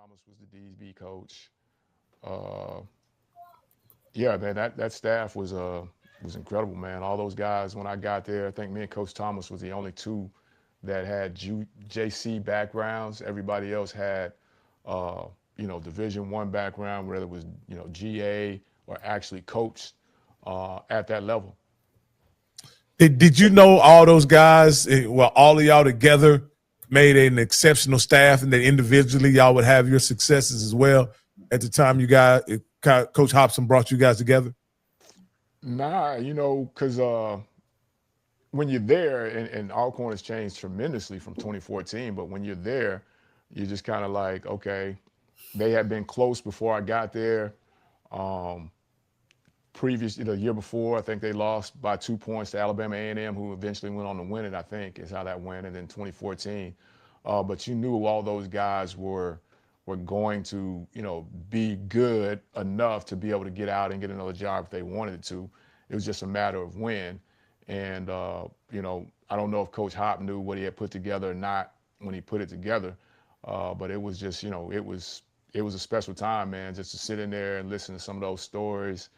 Thomas was the DB coach. Uh, yeah, man, that staff was incredible, man. All those guys, when I got there, I think me and Coach Thomas was the only two that had JC backgrounds. Everybody else had, Division I background, whether it was, GA or actually coached at that level. Did you know all those guys? Well, all of y'all together made an exceptional staff, and that individually y'all would have your successes as well. At the time, you guys, Coach Hobson brought you guys together. Nah, because when you're there, and Alcorn has changed tremendously from 2014, but when you're there, you're just kind of like, okay, they had been close before I got there. The year before, I think they lost by 2 points to Alabama A&M, who eventually went on to win it, I think, is how that went, and then 2014. But you knew all those guys were going to, be good enough to be able to get out and get another job if they wanted to. It was just a matter of when. And, I don't know if Coach Hop knew what he had put together or not when he put it together. But it was just, it was a special time, man, just to sit in there and listen to some of those stories,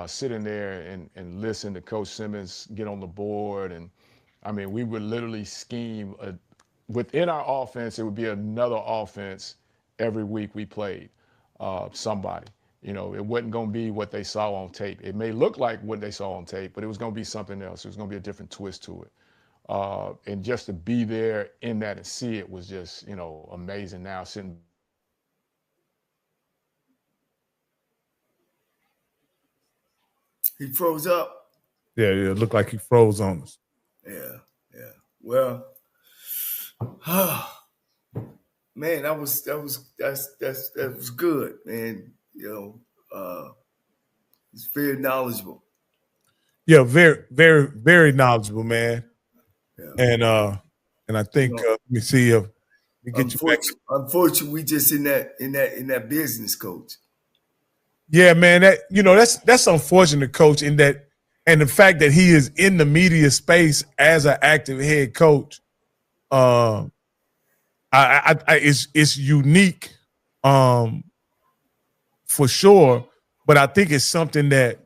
sit in there and listen to Coach Simmons get on the board. And, I mean, we would literally scheme. Within our offense, it would be another offense every week we played somebody. It wasn't going to be what they saw on tape. It may look like what they saw on tape, but it was going to be something else. It was going to be a different twist to it. And just to be there in that and see it was just, amazing now sitting. He froze up. Yeah, it looked like he froze on us. Yeah. Well, man, that was good, man. He's very knowledgeable. Yeah, very, very, very knowledgeable, man. Yeah. And I think let me see if we get you back. Unfortunately, we just in that business, Coach. Yeah, man. That's unfortunate, Coach, in that, and the fact that he is in the media space as an active head coach. It's unique, for sure. But I think it's something that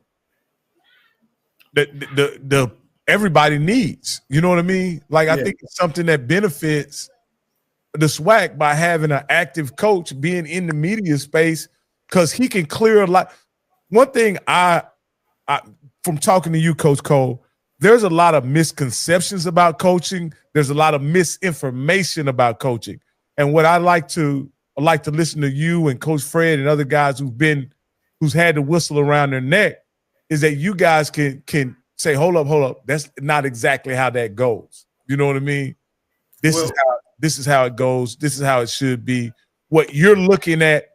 the everybody needs. You know what I mean? Like, I think it's something that benefits the SWAC by having an active coach being in the media space, because he can clear a lot. One thing I from talking to you, Coach Cole, there's a lot of misconceptions about coaching. There's a lot of misinformation about coaching. And what I like to listen to you and Coach Fred and other guys who's had the whistle around their neck, is that you guys can say, hold up. That's not exactly how that goes. You know what I mean? This is how it goes. This is how it should be. What you're looking at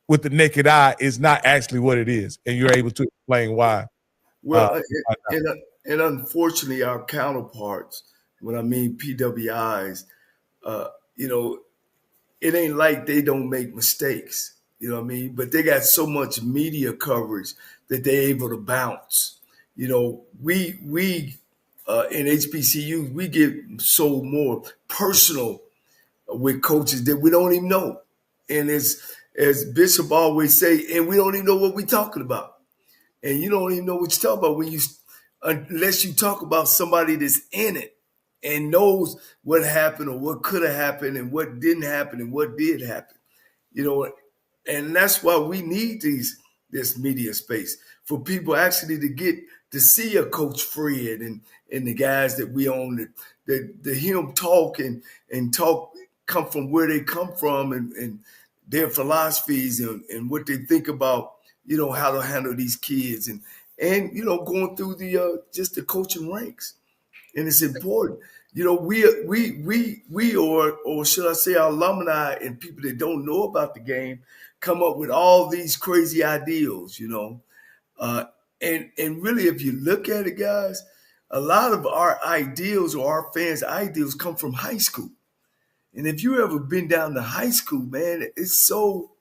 with the naked eye is not actually what it is. And you're able to explain why. Well, and unfortunately, our counterparts, when I mean PWIs, it ain't like they don't make mistakes, you know what I mean? But they got so much media coverage that they're able to bounce. We in HBCUs, we get so more personal with coaches that we don't even know. And as Bishop always say, and we don't even know what we're talking about. And you don't even know what you're talking about unless you talk about somebody that's in it and knows what happened or what could have happened and what didn't happen and what did happen. And that's why we need this media space, for people actually to get to see a Coach Fred and the guys that we own, that hear them talk and talk, come from where they come from and their philosophies and what they think about, how to handle these kids and going through just the coaching ranks. And it's important. We or should I say our alumni and people that don't know about the game come up with all these crazy ideals, and really, if you look at it, guys, a lot of our ideals or our fans' ideals come from high school. And if you ever been down to high school, man, it's so,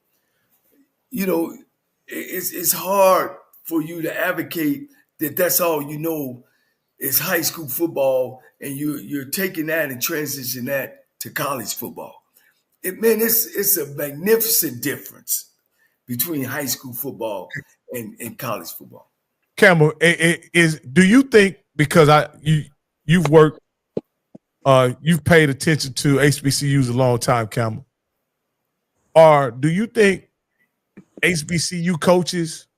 it's hard for you to advocate that that's all you know is high school football, and you're taking that and transitioning that to college football. it's a magnificent difference between high school football and college football. Campbell, do you think, because you've worked, you've paid attention to HBCUs a long time, Campbell, or do you think HBCU coaches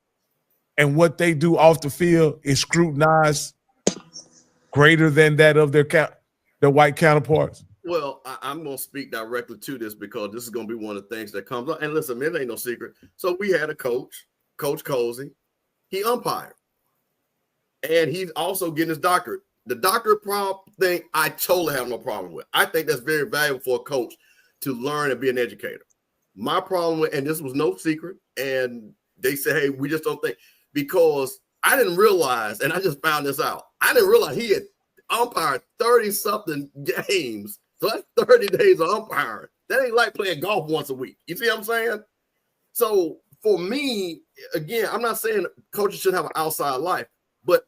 and what they do off the field is scrutinized greater than that of their white counterparts? Well, I'm going to speak directly to this because this is going to be one of the things that comes up. And listen, it ain't no secret. So we had a coach, Coach Cozy. He umpired. And he's also getting his doctorate. The doctorate thing, I totally have no problem with. I think that's very valuable for a coach to learn and be an educator. My problem with, and this was no secret, and they said, hey, we just don't think, because I didn't realize, and I just found this out, I didn't realize he had umpired 30-something games. So that's 30 days of umpiring. That ain't like playing golf once a week. You see what I'm saying? So for me, again, I'm not saying coaches should have an outside life, but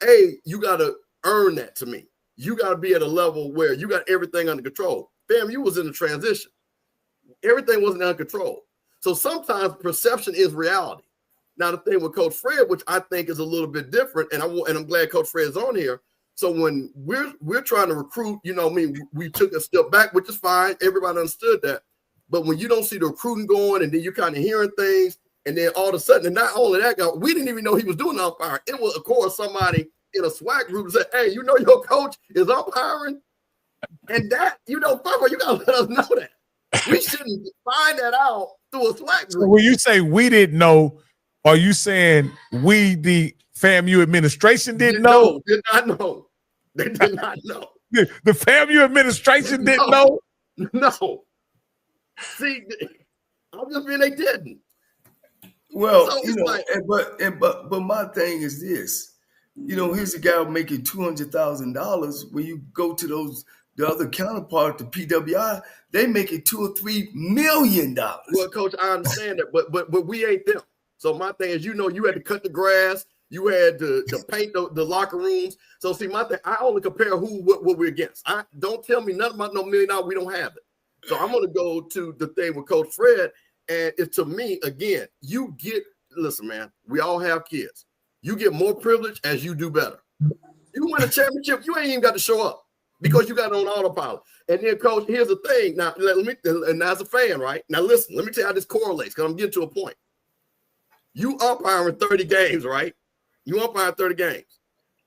you got to earn that to me. You got to be at a level where you got everything under control. Fam, you was in a transition. Everything wasn't under control. So sometimes perception is reality. Now, the thing with Coach Fred, which I think is a little bit different, and I'm glad Coach Fred's on here. So when we're trying to recruit, we took a step back, which is fine. Everybody understood that. But when you don't see the recruiting going, and then you're kind of hearing things, and then all of a sudden, and not only that, guy, we didn't even know he was doing umpiring. It was, of course, somebody in a SWAC group said, hey, your coach is umpiring? And that, Papa, you got to let us know that. We shouldn't find that out through a SWAC group. So when you say we didn't know, are you saying we, the FAMU administration, didn't know? Did not know. They did not know. The FAMU administration didn't know? No. See, I'm just saying they didn't. Well, but my thing is this. Here's a guy making $200,000. When you go to the other counterpart, the PWI, they making $2 or $3 million. Well, Coach, I understand that, but we ain't them. So my thing is, you had to cut the grass. You had to paint the locker rooms. So see, my thing, I only compare what we're against. Don't tell me nothing about no $1 million. We don't have it. So I'm going to go to the thing with Coach Fred. And it's, to me, again, listen, man, we all have kids. You get more privilege as you do better. You win a championship, you ain't even got to show up because you got it on autopilot. And then, Coach, here's the thing. Now, and as a fan, right? Now, listen, let me tell you how this correlates because I'm getting to a point. You umpiring 30 games, right? You umpiring 30 games.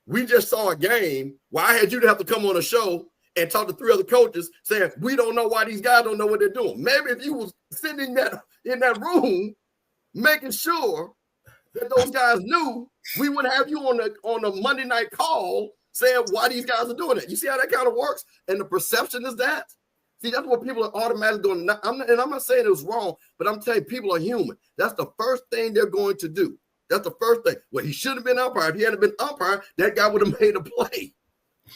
We just saw a game where I had you to have to come on a show and talk to 3 other coaches saying, we don't know why these guys don't know what they're doing. Maybe if you was sitting in that room making sure that those guys knew, we would have you on a Monday night call saying why these guys are doing it. You see how that kind of works? And the perception is that. See, that's what people are automatically doing. I'm not saying it was wrong, but I'm telling you, people are human. That's the first thing they're going to do. That's the first thing. Well, he should have been umpire. If he hadn't been umpire, that guy would have made a play.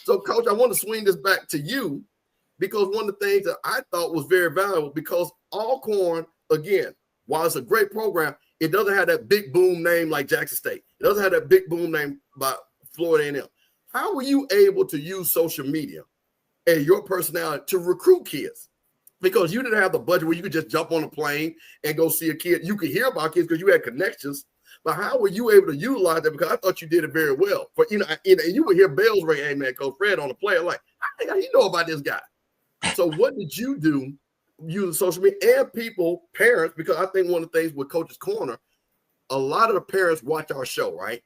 So, Coach, I want to swing this back to you because one of the things that I thought was very valuable, because Alcorn, again, while it's a great program, it doesn't have that big boom name like Jackson State. It doesn't have that big boom name by Florida A&M. How were you able to use social media and your personality to recruit kids? Because you didn't have the budget where you could just jump on a plane and go see a kid. You could hear about kids because you had connections. But how were you able to utilize that? Because I thought you did it very well. But you would hear bells ring, hey man, Coach Fred on the player, like, how you know about this guy? So what did you do using social media and people, parents? Because I think one of the things with Coaches Corner, a lot of the parents watch our show, right?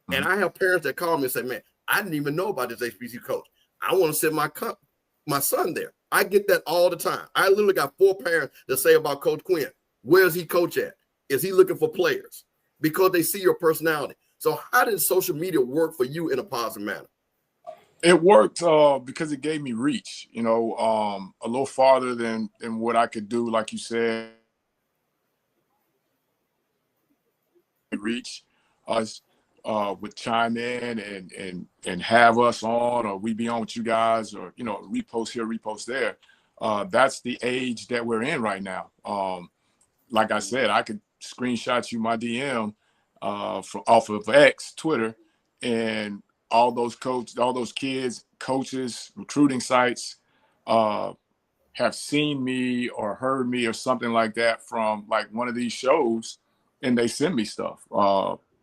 Mm-hmm. And I have parents that call me and say, man, I didn't even know about this HBCU coach. I want to send my son there. I get that all the time. I literally got 4 parents that say about Coach Quinn, where's he coach at? Is he looking for players? Because they see your personality. So how did social media work for you in a positive manner? It worked because it gave me reach, a little farther than what I could do, like you said. Reach us would chime in and have us on, or we be on with you guys, or repost here, repost there. That's the age that we're in right now. Like I said, I could screenshot you my DM off of X, Twitter, and all those kids, coaches, recruiting sites, have seen me or heard me or something like that from like one of these shows, and they send me stuff.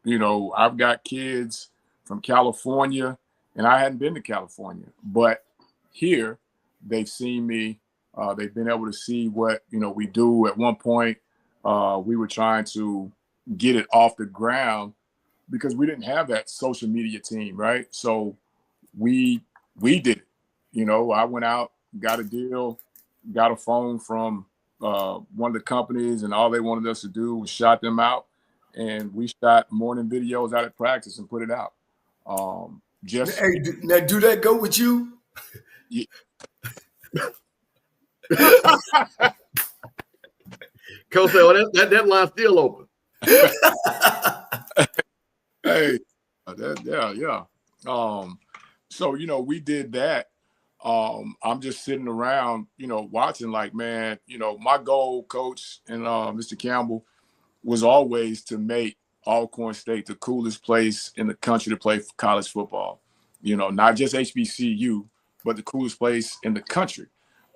You know, I've got kids from California, and I hadn't been to California, but here they've seen me. They've been able to see what, you know, we do. At one point, we were trying to get it off the ground because we didn't have that social media team, right? So we did it. You know, I went out, got a deal, got a phone from one of the companies, and all they wanted us to do was shout them out, and we shot morning videos out at practice and put it out. Hey, now do that go with you? Yeah. Coach said, well, that line's still open. Hey, yeah. So, you know, we did that. I'm just sitting around, you know, watching like, man, you know, my goal, Coach and Mr. Campbell, was always to make Alcorn State the coolest place in the country to play college football. You know, not just HBCU, but the coolest place in the country.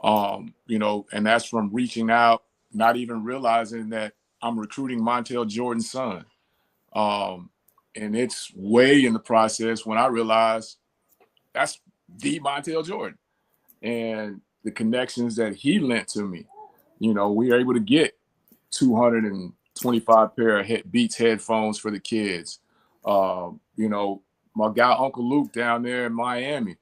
You know, and that's from reaching out, not even realizing that I'm recruiting Montel Jordan's son. And it's way in the process when I realized that's the Montel Jordan and the connections that he lent to me. You know, we were able to get 225 pair of Beats headphones for the kids. You know, my guy, Uncle Luke down there in Miami,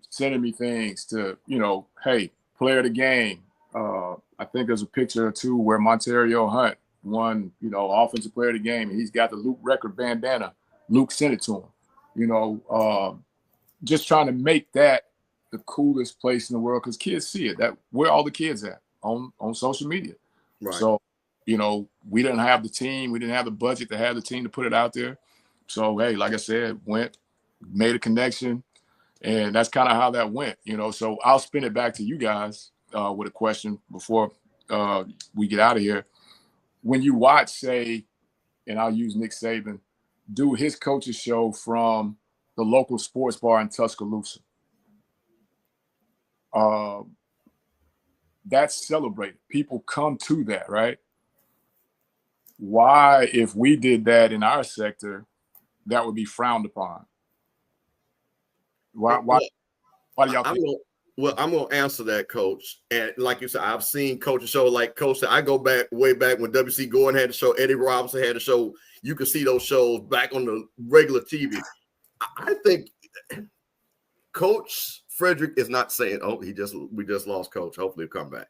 sending me things to, you know, hey, player of the game. I think there's a picture or two where Montario Hunt won, you know, offensive player of the game, and he's got the Luke record bandana. Luke sent it to him. You know, just trying to make that the coolest place in the world because kids see it. That where all the kids at on social media. Right. So, you know, we didn't have the team, we didn't have the budget to have the team to put it out there. So, hey, like I said, made a connection, and that's kind of how that went. You know, so I'll spin it back to you guys with a question before we get out of here. When you watch, say, and I'll use Nick Saban, do his coaches show from the local sports bar in Tuscaloosa, that's celebrated. People come to that, right? Why, if we did that in our sector, that would be frowned upon? Why do y'all think? I'm going to answer that, Coach. And like you said, I've seen coaches show, like Coach said, I go back way back when W.C. Gordon had a show, Eddie Robinson had a show. You can see those shows back on the regular TV. I think Coach Frederick is not saying, oh, we just lost Coach. Hopefully he'll come back.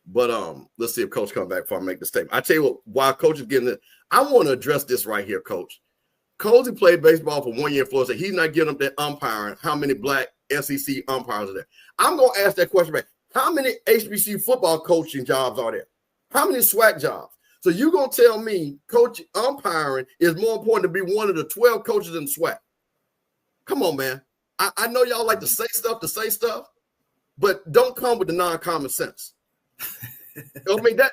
But let's see if Coach comes back before I make the statement. I tell you what, while Coach is getting it, I want to address this right here, Coach. Cozy played baseball for 1 year in Florida. He's not giving up that umpiring. How many black SEC umpires are there? I'm going to ask that question back. How many HBCU football coaching jobs are there? How many SWAC jobs? So you're going to tell me coach umpiring is more important to be one of the 12 coaches in SWAC? Come on, man. I know y'all like to say stuff, but don't come with the non-common sense. I'm gonna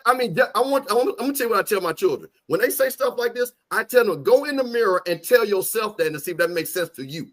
tell you what I tell my children. When they say stuff like this, I tell them, go in the mirror and tell yourself that and see if that makes sense to you.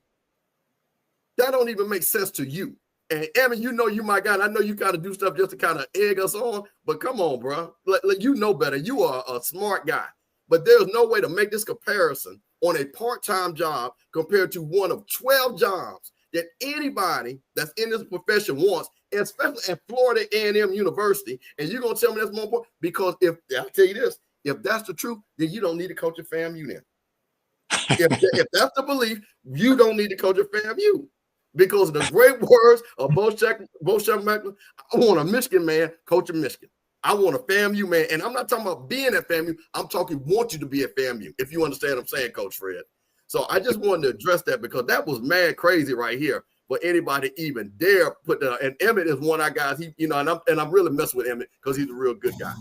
That don't even make sense to you. And Evan, you know you my guy. I know you kind of do stuff just to kind of egg us on, but come on, bro. You know better. You are a smart guy. But there's no way to make this comparison on a part-time job compared to one of 12 jobs that anybody that's in this profession wants, especially at Florida A&M University. And you're going to tell me that's more important? Because I'll tell you this, if that's the truth, then you don't need to coach at FAMU then. If that's the belief, you don't need to coach at FAMU. Because of the great words of Bo Shelton, I want a Michigan man coaching Michigan. I want a FAMU man. And I'm not talking about being at FAMU. I'm talking want you to be at FAMU, if you understand what I'm saying, Coach Fred. So I just wanted to address that because that was mad crazy right here for anybody to even dare put that. And Emmett is one of our guys. And I'm really messing with Emmett because he's a real good guy.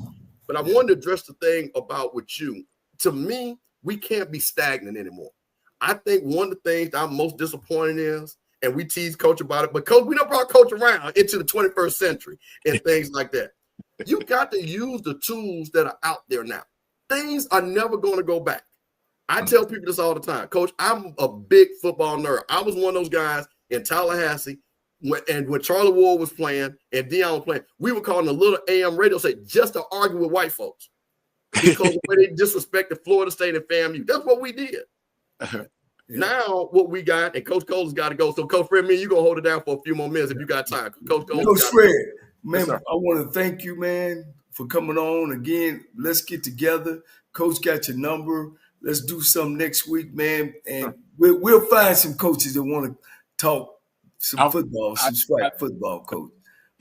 But I wanted to address the thing about with you. To me, we can't be stagnant anymore. I think one of the things that I'm most disappointed is, and we tease Coach about it, but Coach, we don't brought Coach around into the 21st century and things like that. You got to use the tools that are out there now. Things are never going to go back. I tell people this all the time. Coach, I'm a big football nerd. I was one of those guys in Tallahassee when Charlie Ward was playing and Deion was playing, we were calling a little AM radio say just to argue with white folks because the way they disrespected Florida State and FAMU. That's what we did. Now what we got, and Coach Cole's got to go. So Coach Fred, you gonna hold it down for a few more minutes if you got time. Coach Fred, man, I want to thank you, man, for coming on again. Let's get together. Coach got your number. Let's do something next week, man, and we'll find some coaches that want to talk some football, some strike football, Coach.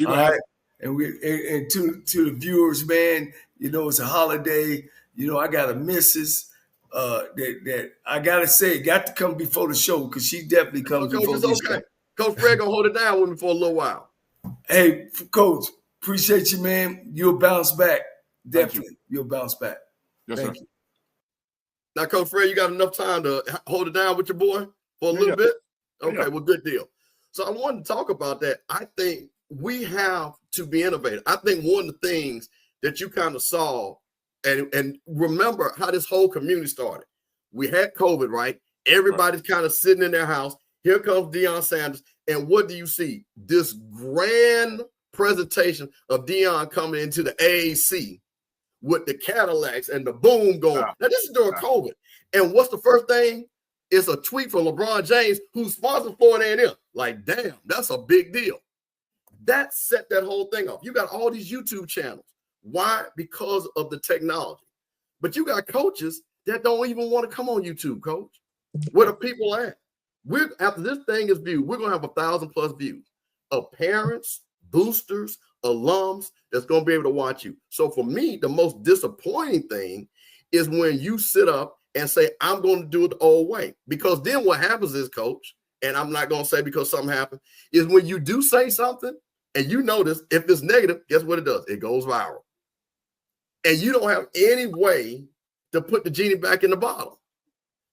All right, and to the viewers, man, it's a holiday. I got a missus. That I gotta say, got to come before the show because she definitely comes before the show. Coach Fred gonna hold it down with me for a little while. Hey, Coach, appreciate you, man. You'll bounce back. Definitely, you'll bounce back. Yes, Thank sir. you. Now, Coach Fred, you got enough time to hold it down with your boy for a little bit? Okay, well, good deal. So I wanted to talk about that. I think we have to be innovative. I think one of the things that you kind of saw, and remember how this whole community started. We had COVID, right? Everybody's kind of sitting in their house. Here comes Deion Sanders. And what do you see? This grand presentation of Deion coming into the AAC with the Cadillacs and the boom going. Now, this is during COVID. And what's the first thing? It's a tweet from LeBron James, who sponsors Florida A&M. Like, damn, that's a big deal. That set that whole thing off. You got all these YouTube channels. Why? Because of the technology. But you got coaches that don't even want to come on YouTube, Coach. Where the people at? After this thing is viewed, we're going to have 1,000+ views of parents, boosters, alums that's going to be able to watch you. So for me, the most disappointing thing is when you sit up and say, I'm going to do it the old way. Because then what happens is, Coach, and I'm not going to say because something happened, is when you do say something and you notice if it's negative, guess what it does? It goes viral. And you don't have any way to put the genie back in the bottle.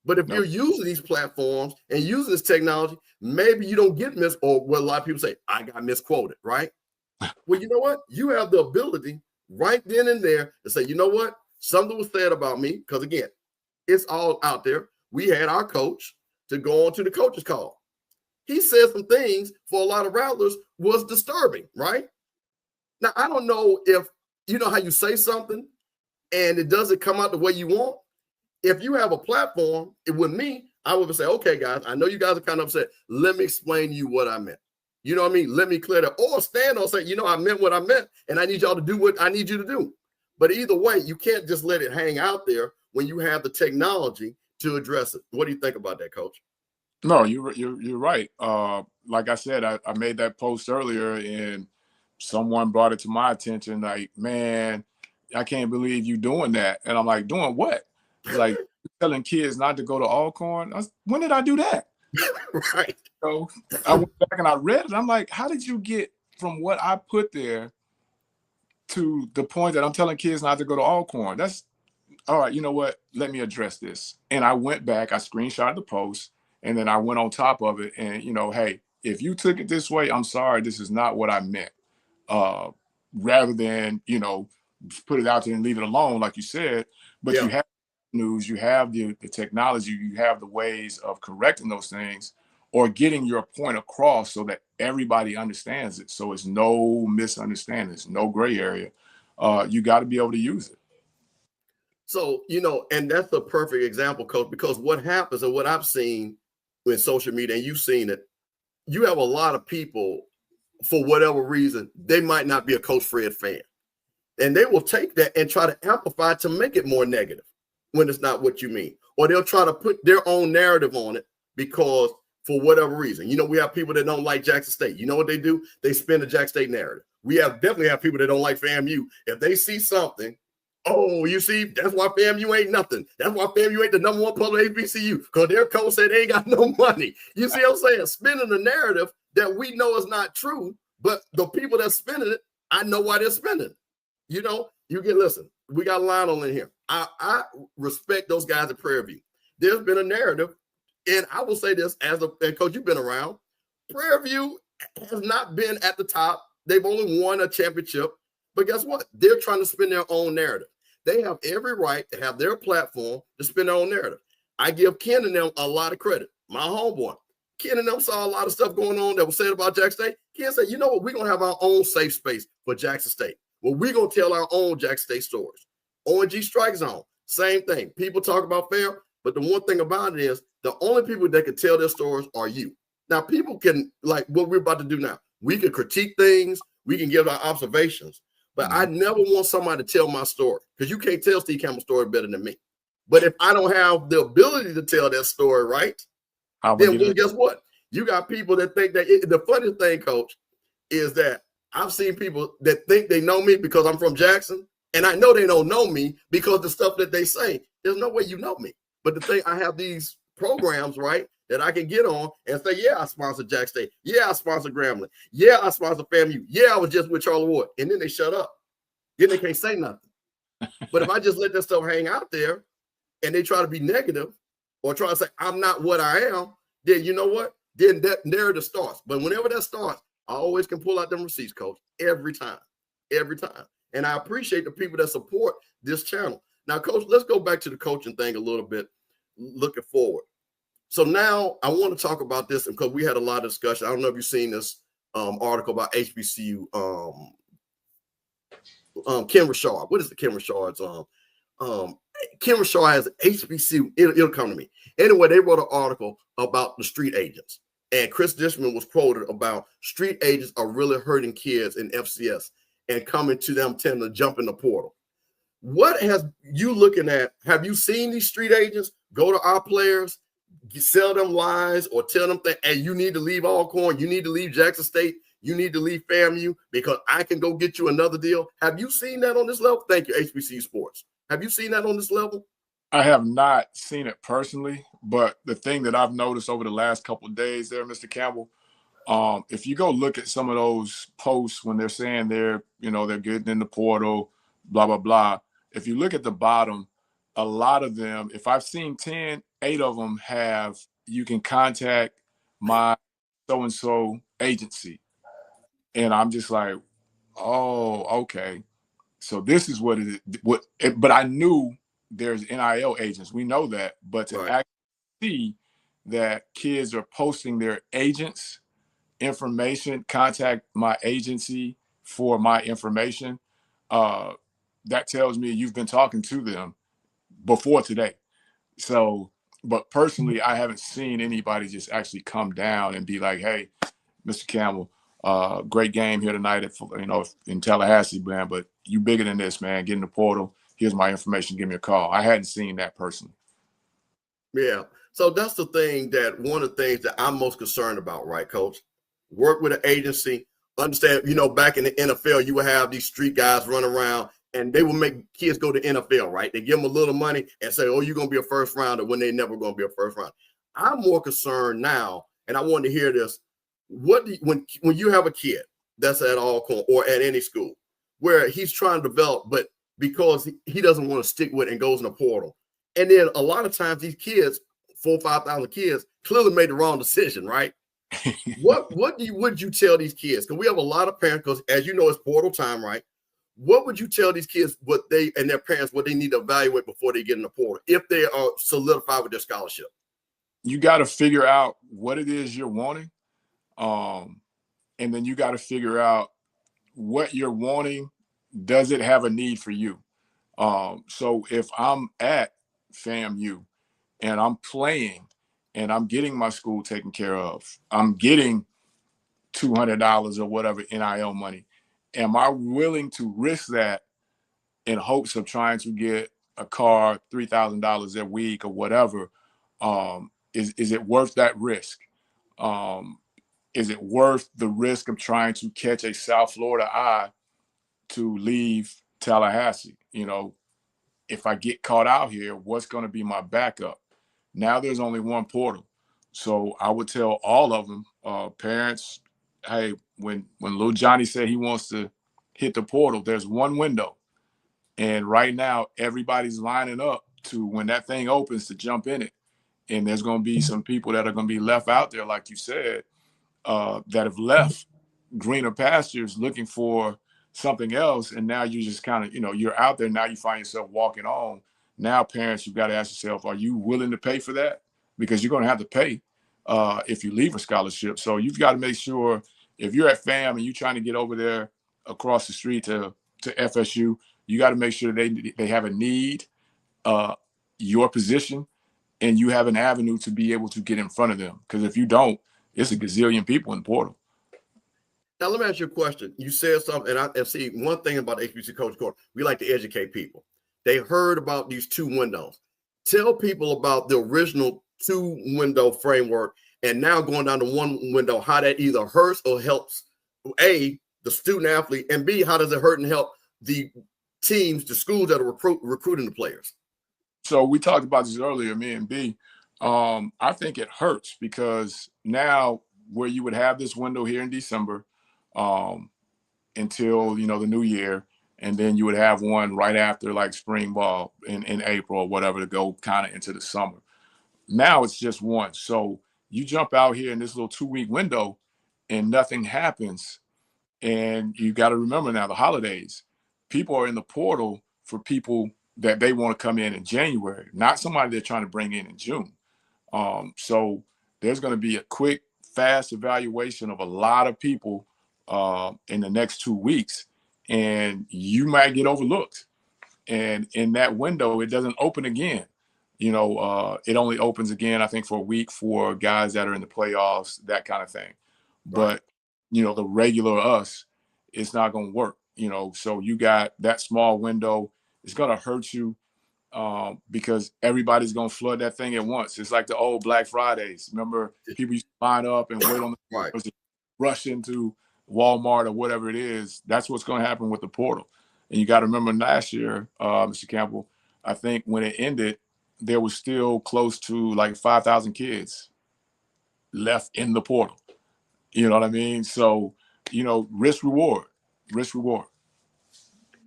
But if you're using these platforms and using this technology, maybe you don't get or what a lot of people say, I got misquoted, right? Well, you know what? You have the ability right then and there to say, you know what? Something was said about me, because again, it's all out there. We had our coach to go on to the coach's call. He said some things for a lot of Rattlers was disturbing, right? Now, I don't know if you know how you say something and it doesn't come out the way you want. If you have a platform, with me, I would say, okay, guys, I know you guys are kind of upset. Let me explain to you what I meant. You know what I mean? Let me clear that. Or stand on say, I meant what I meant, and I need y'all to do what I need you to do. But either way, you can't just let it hang out there when you have the technology to address it. What do you think about that, Coach? No, you're right. Like I said, I made that post earlier, and someone brought it to my attention. Like, man, I can't believe you doing that. And I'm like, doing what? Like telling kids not to go to Alcorn. When did I do that? Right. So I went back and I read it. I'm like, how did you get from what I put there to the point that I'm telling kids not to go to Alcorn? That's all right. You know what? Let me address this. And I went back, I screenshot the post, and then I went on top of it. And, hey, if you took it this way, I'm sorry, this is not what I meant. Rather than, put it out there and leave it alone, like you said. But you have news, you have the technology, you have the ways of correcting those things or getting your point across so that everybody understands it. So it's no misunderstandings, no gray area. You got to be able to use it. So, and that's the perfect example, Coach, because what happens and what I've seen with social media, and you've seen it, you have a lot of people, for whatever reason, they might not be a Coach Fred fan. And they will take that and try to amplify to make it more negative when it's not what you mean. Or they'll try to put their own narrative on it because for whatever reason, we have people that don't like Jackson State. You know what they do? They spin the Jackson State narrative. We definitely have people that don't like FAMU. If they see something, oh, you see, that's why FAMU ain't nothing. That's why FAMU ain't the number one public HBCU, because their coach said they ain't got no money. You see what I'm saying? Spinning the narrative that we know is not true, but the people that's spinning it, I know why they're spinning it. Listen, we got Lionel in here. I respect those guys at Prairie View. There's been a narrative, and I will say this and Coach, you've been around. Prairie View has not been at the top. They've only won a championship, but guess what? They're trying to spin their own narrative. They have every right to have their platform to spin their own narrative. I give Ken and them a lot of credit. My homeboy. Ken and them saw a lot of stuff going on that was said about Jackson State. Kids say, you know what, we're going to have our own safe space for Jackson State. Well, we're going to tell our own Jackson State stories. ONG Strike Zone, same thing. People talk about fair, but the one thing about it is the only people that can tell their stories are you. Now, people can, like what we're about to do now, we can critique things, we can give our observations, but I never want somebody to tell my story, because you can't tell Steve Campbell's story better than me. But if I don't have the ability to tell that story right, then well, guess what? You got people that think that the funny thing, Coach, is that I've seen people that think they know me because I'm from Jackson, and I know they don't know me because the stuff that they say, there's no way you know me. But the thing, I have these programs, right, that I can get on and say, yeah, I sponsor Jack State. Yeah, I sponsor Grambling. Yeah, I sponsor FAMU. Yeah, I was just with Charlie Ward. And then they shut up. Then they can't say nothing. But if I just let that stuff hang out there and they try to be negative or try to say, I'm not what I am, then you know what? Then that narrative starts. But whenever that starts, I always can pull out them receipts, Coach, every time. And I appreciate the people that support this channel. Now, Coach, let's go back to the coaching thing a little bit, looking forward. So now I want to talk about this because we had a lot of discussion. I don't know if you've seen this article about HBCU, Ken Richard. What is the Ken Richard's? Ken Richard has HBCU. It'll come to me. Anyway, they wrote an article about the street agents. And Chris Dishman was quoted about street agents are really hurting kids in FCS and coming to them tend to jump in the portal. What has you looking at? Have you seen these street agents go to our players, sell them lies, or tell them that, hey, you need to leave Alcorn, you need to leave Jackson State, you need to leave FAMU because I can go get you another deal? Have you seen that on this level? Thank you, HBCU Sports. Have you seen that on this level? I have not seen it personally, but the thing that I've noticed over the last couple of days there, Mr. Campbell, if you go look at some of those posts when they're saying they're getting in the portal, blah, blah, blah. If you look at the bottom, a lot of them, if I've seen 10, 8 of them have, you can contact my so-and-so agency. And I'm just like, oh, okay. So this is what it is. But I knew there's NIL agents. We know that. But to actually see that kids are posting their agents' information, contact my agency for my information, that tells me you've been talking to them before today. So, but personally, I haven't seen anybody just actually come down and be like, hey, Mr. Campbell, great game here tonight at, in Tallahassee, man, but you bigger than this, man. Get in the portal. Here's my information. Give me a call. I hadn't seen that personally. Yeah. So that's the thing, that one of the things that I'm most concerned about, right, Coach? Work with an agency. Understand, back in the NFL, you would have these street guys run around and they will make kids go to NFL, right? They give them a little money and say, oh, you're going to be a first rounder when they never going to be a first rounder. I'm more concerned now, and I want to hear this. When you have a kid that's at Alcorn or at any school where he's trying to develop, but because he doesn't want to stick with it and goes in the portal. And then a lot of times these kids, 4,000 or 5,000 kids, clearly made the wrong decision, right? What would you tell these kids? Because we have a lot of parents, because as you know, it's portal time, right? What would you tell these kids what they and their parents what they need to evaluate before they get in the portal if they are solidified with their scholarship? You got to figure out what it is you're wanting. And then you got to figure out what you're wanting. Does it have a need for you? So if I'm at FAMU and I'm playing and I'm getting my school taken care of, I'm getting $200 or whatever NIL money, am I willing to risk that in hopes of trying to get a car, $3,000 a week or whatever? Is it worth that risk? Is it worth the risk of trying to catch a South Florida eye to leave Tallahassee? If I get caught out here, what's going to be my backup? Now there's only one portal. So I would tell all of them, parents, hey, when little Johnny said he wants to hit the portal, there's one window. And right now, everybody's lining up to, when that thing opens, to jump in it. And there's going to be some people that are going to be left out there, like you said, that have left greener pastures looking for something else. And now you just kind of, you're out there. Now you find yourself walking on. Now, parents, you've got to ask yourself, are you willing to pay for that? Because you're going to have to pay if you leave a scholarship. So you've got to make sure if you're at FAM and you're trying to get over there across the street to FSU, you got to make sure they have a need, your position, and you have an avenue to be able to get in front of them. Because if you don't, it's a gazillion people in the portal. Now, let me ask you a question. You said something, and I see one thing about HBCU Coaches Corner. We like to educate people. They heard about these 2 windows. Tell people about the original 2-window framework and now going down to 1 window, how that either hurts or helps, A, the student athlete, and B, how does it hurt and help the teams, the schools that are recruiting the players? So we talked about this earlier, me and B. I think it hurts because now where you would have this window here in December until, the new year, and then you would have one right after like spring ball in April or whatever to go kind of into the summer. Now it's just one. So you jump out here in this little 2-week window and nothing happens. And you got to remember now the holidays, people are in the portal for people that they want to come in January, not somebody they're trying to bring in June. So there's going to be a quick, fast evaluation of a lot of people in the next 2 weeks, and you might get overlooked. And in that window, it doesn't open again. It only opens again, I think, for a week for guys that are in the playoffs, that kind of thing. Right. But, the regular us, it's not going to work. So you got that small window. It's going to hurt you because everybody's going to flood that thing at once. It's like the old Black Fridays. Remember, people used to line up and wait on the right. rush into Walmart or whatever it is. That's what's going to happen with the portal. And you got to remember last year, Mr. Campbell, I think when it ended, there was still close to like 5,000 kids left in the portal. You know what I mean? So, risk reward.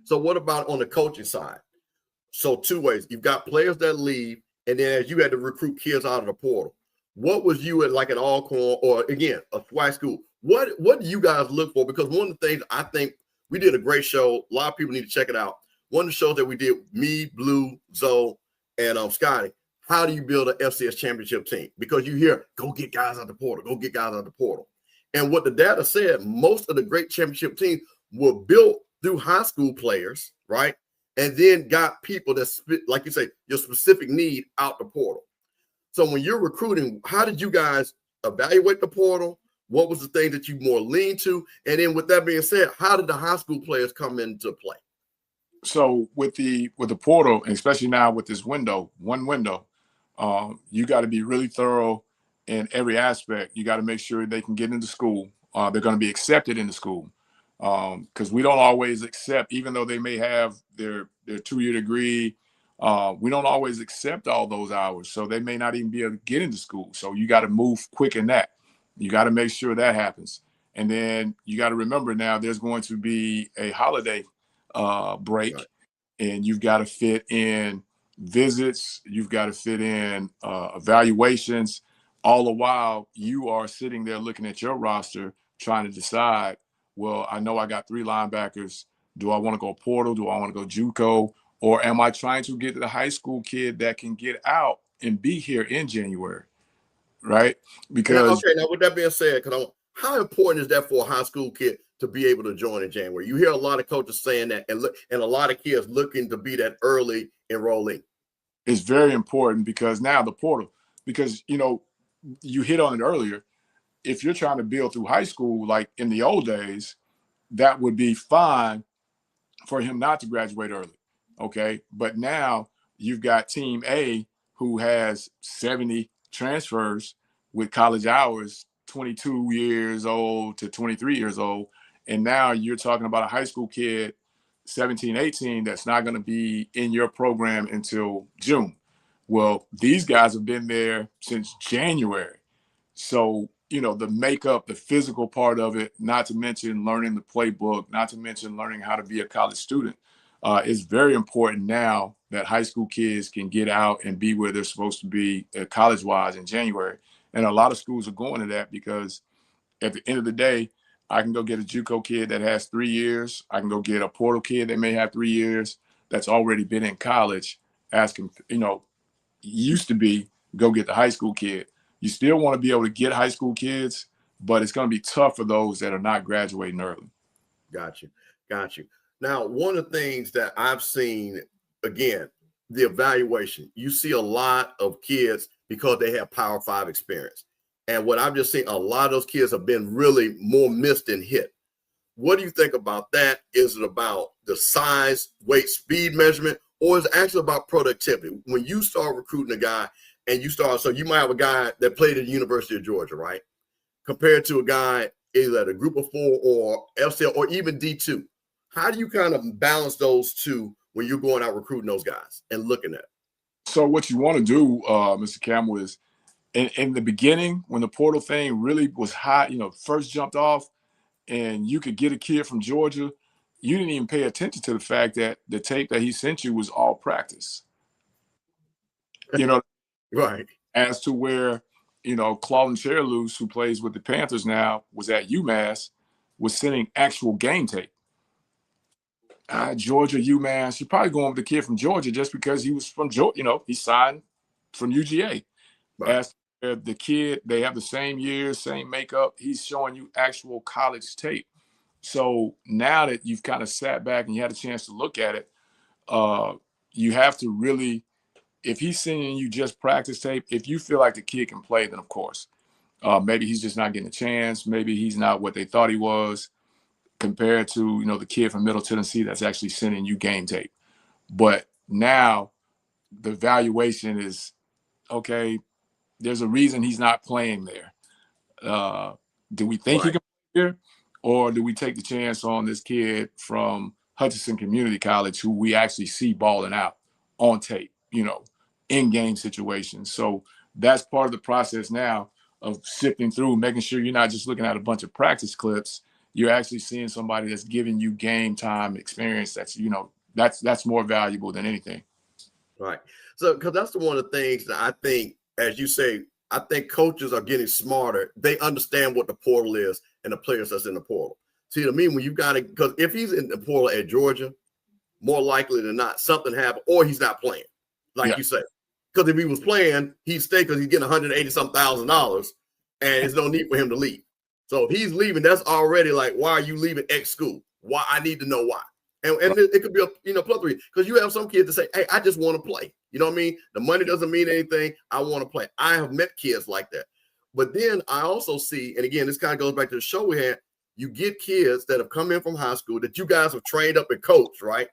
So what about on the coaching side? So 2 ways. You've got players that leave, and then as you had to recruit kids out of the portal. What was you at like an Alcorn or, again, a SWAC school? What do you guys look for? Because one of the things I think we did a great show. A lot of people need to check it out. One of the shows that we did, me, Blue, Zoe, and Scotty, how do you build an FCS championship team? Because you hear, go get guys out the portal, And what the data said, most of the great championship teams were built through high school players, right? And then got people that, like you say, your specific need out the portal. So when you're recruiting, how did you guys evaluate the portal? What was the thing that you more lean to? And then with that being said, how did the high school players come into play? So with the portal, and especially now with this window, 1 window, you got to be really thorough in every aspect. You got to make sure they can get into school. They're going to be accepted into school. Because we don't always accept, even though they may have their 2-year degree, we don't always accept all those hours. So they may not even be able to get into school. So you got to move quick in that. You got to make sure that happens. And then you got to remember now there's going to be a holiday break, Right. And you've got to fit in visits. You've got to fit in evaluations. All the while you are sitting there looking at your roster, trying to decide, well, I know I got 3 linebackers. Do I want to go portal? Do I want to go JUCO? Or am I trying to get the high school kid that can get out and be here in January? Right? Because okay, now with that being said, how important is that for a high school kid to be able to join in January? You hear a lot of coaches saying that, and a lot of kids looking to be that early enrollee. It's very important because now the portal, because you hit on it earlier. If you're trying to build through high school, like in the old days, that would be fine for him not to graduate early. Okay. But now you've got Team A who has 70 transfers with college hours, 22 years old to 23 years old. And now you're talking about a high school kid, 17, 18, that's not going to be in your program until June. Well, these guys have been there since January. So, the makeup, the physical part of it, not to mention learning the playbook, not to mention learning how to be a college student, is very important now that high school kids can get out and be where they're supposed to be college-wise in January. And a lot of schools are going to that because at the end of the day, I can go get a JUCO kid that has 3 years. I can go get a portal kid that may have 3 years that's already been in college. Ask him, used to be go get the high school kid. You still want to be able to get high school kids, but it's going to be tough for those that are not graduating early. Got you. Now, one of the things that I've seen, again, the evaluation, you see a lot of kids because they have Power 5 experience. And what I've just seen, a lot of those kids have been really more missed than hit. What do you think about that? Is it about the size, weight, speed measurement, or is it actually about productivity? When you start recruiting a guy and so you might have a guy that played at the University of Georgia, right? Compared to a guy either at a group of 4 or FCL or even D2. How do you kind of balance those two when you're going out recruiting those guys and looking at it? So what you want to do, Mr. Campbell, is in the beginning when the portal thing really was hot, first jumped off, and you could get a kid from Georgia, you didn't even pay attention to the fact that the tape that he sent you was all practice. Right. As to where, Claude Cherlouse, who plays with the Panthers now, was at UMass, was sending actual game tape. Georgia, UMass, you're probably going with the kid from Georgia just because he was from Georgia, he signed from UGA. Right. As the kid, they have the same years, same makeup. He's showing you actual college tape. So now that you've kind of sat back and you had a chance to look at it, you have to really, if he's sending you just practice tape, if you feel like the kid can play, then of course, maybe he's just not getting a chance. Maybe he's not what they thought he was compared to, the kid from Middle Tennessee that's actually sending you game tape. But now the valuation is, okay, there's a reason he's not playing there. Do we think he can play here? Or do we take the chance on this kid from Hutchinson Community College who we actually see balling out on tape, in game situations? So that's part of the process now of sifting through, making sure you're not just looking at a bunch of practice clips. You're actually seeing somebody that's giving you game time experience. That's more valuable than anything. Right. So, because that's one of the things that I think, as you say, I think coaches are getting smarter. They understand what the portal is and the players that's in the portal. See what I mean? When you got it, because if he's in the portal at Georgia, more likely than not, something happened, or he's not playing, like you say. Because if he was playing, he'd stay because he's getting $180,000, and there's no need for him to leave. So if he's leaving, that's already like, why are you leaving X school? Why? I need to know why. And it could be a plethora, because you have some kids that say, hey, I just want to play. You know what I mean? The money doesn't mean anything. I want to play. I have met kids like that. But then I also see, and again, this kind of goes back to the show we had, you get kids that have come in from high school that you guys have trained up and coached, right?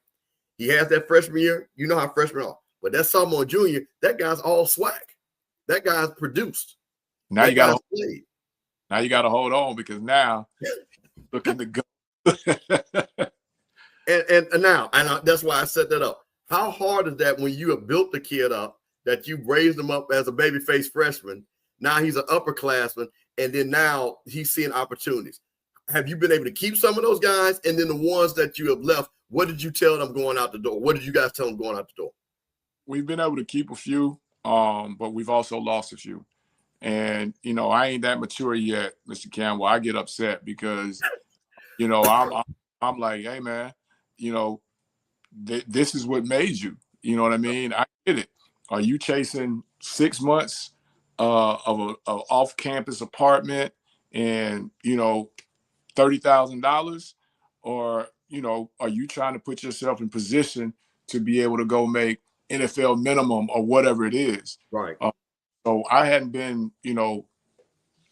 He has that freshman year. You know how freshmen are. But that sophomore, junior, that guy's all swag. That guy's produced. Now you got to hold on, because now looking to go. And now, that's why I set that up. How hard is that when you have built the kid up, that you raised him up as a baby-faced freshman? Now he's an upperclassman, and then now he's seeing opportunities. Have you been able to keep some of those guys? And then the ones that you have left, what did you tell them going out the door? What did you guys tell them going out the door? We've been able to keep a few, but we've also lost a few. And, I ain't that mature yet, Mr. Campbell. I get upset because, I'm like, hey, man, this is what made you. You know what I mean? I get it. Are you chasing 6 months of an off-campus apartment and, $30,000? Or, are you trying to put yourself in position to be able to go make NFL minimum or whatever it is? Right. So I hadn't been,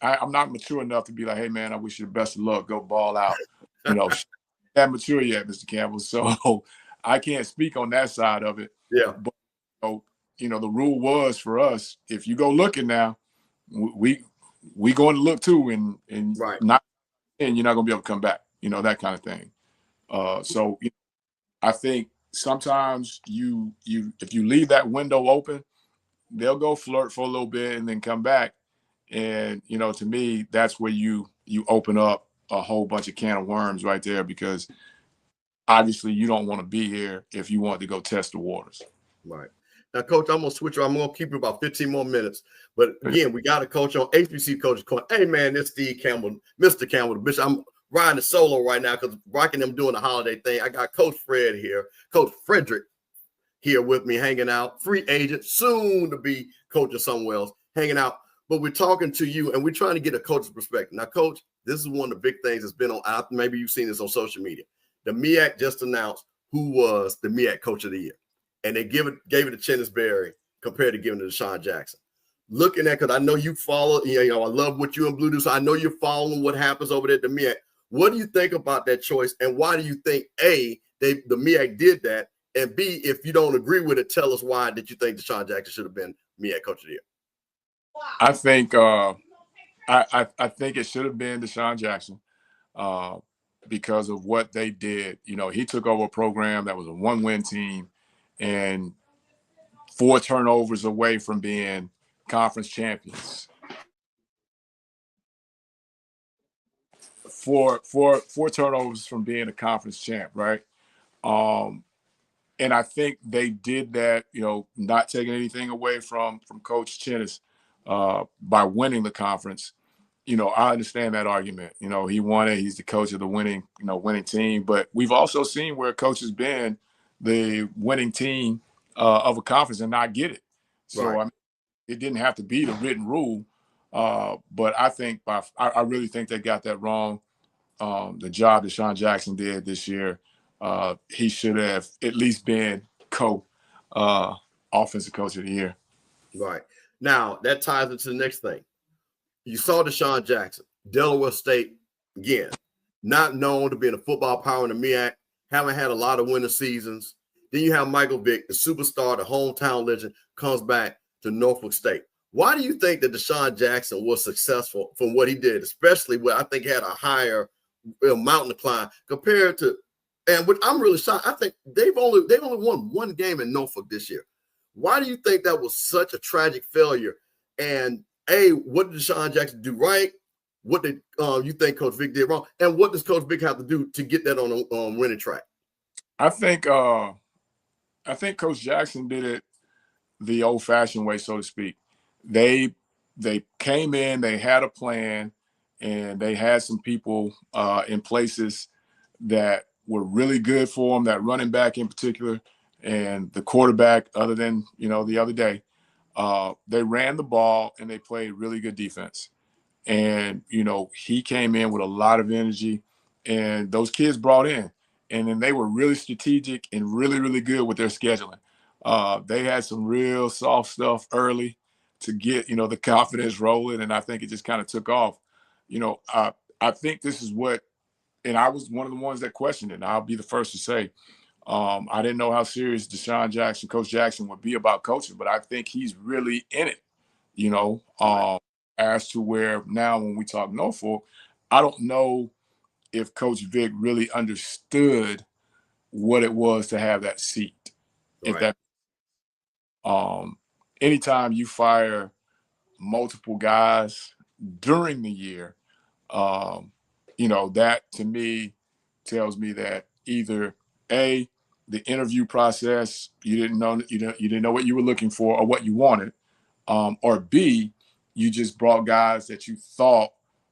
I'm not mature enough to be like, hey, man, I wish you the best of luck. Go ball out. That mature yet, Mr. Campbell. So I can't speak on that side of it. Yeah. But, the rule was for us, if you go looking now, we going to look too, and right. You're not going to be able to come back, that kind of thing. So I think sometimes if you leave that window open, they'll go flirt for a little bit and then come back. And, to me, that's where you open up a whole bunch of can of worms right there, because obviously you don't want to be here if you want to go test the waters. Right. Now, Coach, I'm going to switch. I'm going to keep you about 15 more minutes. But again, we got a coach on HBCU Coaches Corner. Hey, man, it's Steve Campbell, Mr. Campbell, the Bishop. I'm riding the solo right now because Rocky and them doing the holiday thing. I got Coach Fred here, Coach Frederick here with me, hanging out, free agent, soon to be coaching somewhere else, hanging out. but we're talking to you and we're trying to get a coach's perspective. Now, Coach, this is one of the big things that's been on. Maybe you've seen this on social media. The MEAC just announced who was the MEAC Coach of the Year, and they gave it to Chennis Berry compared to giving it to Deshaun Jackson. Looking at, because I know you follow, I love what you and Blue do, so I know you're following what happens over there at the MEAC. What do you think about that choice, and why do you think the MEAC did that, and B, if you don't agree with it, tell us why did you think Deshaun Jackson should have been MEAC Coach of the Year? I think I think it should have been Deshaun Jackson because of what they did. He took over a program that was a one-win team and 4 turnovers away from being conference champions. Four turnovers from being a conference champ, right? And I think they did that, not taking anything away from Coach Chennis by winning the conference. I understand that argument. He won it. He's the coach of the winning team. But we've also seen where a coach has been the winning team of a conference and not get it. So right. It didn't have to be the written rule. But I think I really think they got that wrong. The job Deshaun Jackson did this year, he should have at least been offensive coach of the year. Right. Now, that ties into the next thing. You saw Deshaun Jackson, Delaware State, again, not known to be in a football power in the MEAC, haven't had a lot of winning seasons. Then you have Michael Vick, the superstar, the hometown legend, comes back to Norfolk State. Why do you think that Deshaun Jackson was successful from what he did, especially where I think he had a higher mountain to climb compared to, and what I'm really shocked, I think they've only won 1 game in Norfolk this year. Why do you think that was such a tragic failure? And what did Deshaun Jackson do right? What did you think Coach Vick did wrong? And what does Coach Vick have to do to get that on a winning track? I think Coach Jackson did it the old-fashioned way, so to speak. They came in, they had a plan, and they had some people in places that were really good for them, that running back in particular, and the quarterback, other than, the other day. They ran the ball and they played really good defense. And, he came in with a lot of energy and those kids brought in. And then they were really strategic and really, really good with their scheduling. They had some real soft stuff early to get, the confidence rolling. And I think it just kind of took off. I think this is what, and I was one of the ones that questioned it. And I'll be the first to say, I didn't know how serious Coach Jackson would be about coaching, but I think he's really in it, as to where now when we talk Norfolk, I don't know if Coach Vick really understood what it was to have that seat. Right. If that, anytime you fire multiple guys during the year, that to me tells me that either the interview process, you didn't know what you were looking for or what you wanted, or B, you just brought guys that you thought